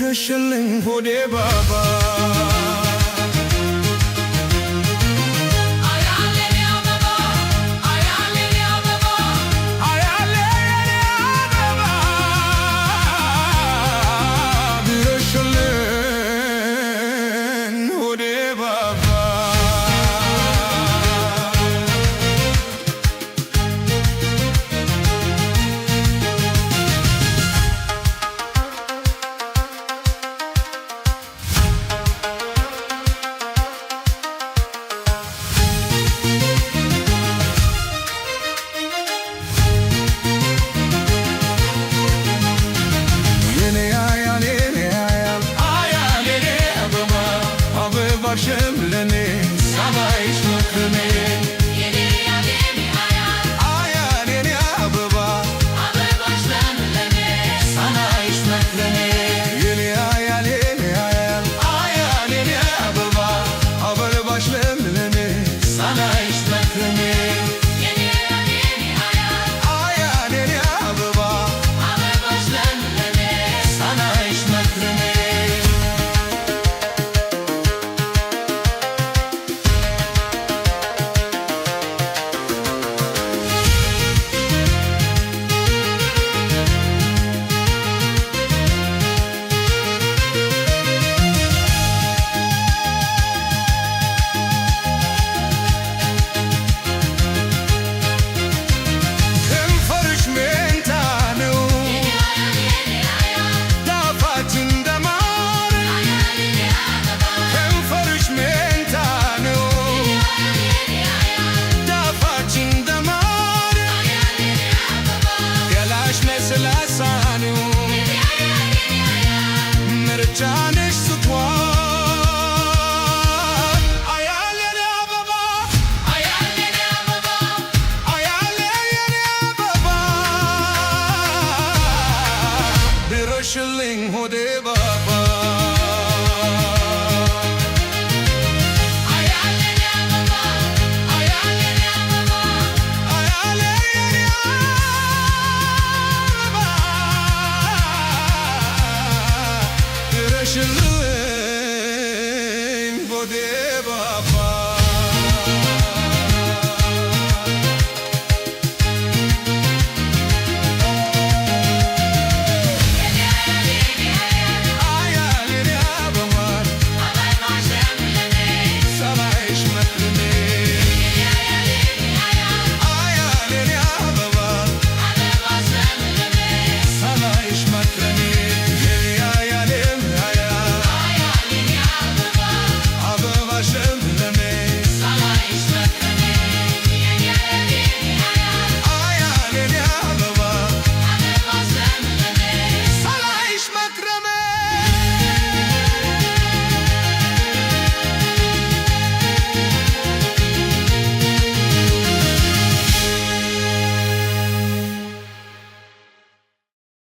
ድረሽልኝ ሆዴ ባባ ለኔ ሰማይሽ መክረሜ የኔ አያል የኔ አበባ አበባሽ ለምለሜ ሰማይሽ መክረሜ የኔ አያል አያል የኔ አበባ አበባሽ ለምለሜ ሰማይሽ መክረሜ የኔ አያል የኔ አበባ አበባሽ ለምለሜ ሰማይሽ መክረሜ ጃንሽ ስቷል አያል የኔ አበባ አያል የኔ አበባ አያል የኔ አበባ ድረሽልኝ ሆዴ ባባ አያል የኔ አበባ አያል የኔ አበባ አያል የኔ አበባ ድረሽልኝ ሆዴ ባባ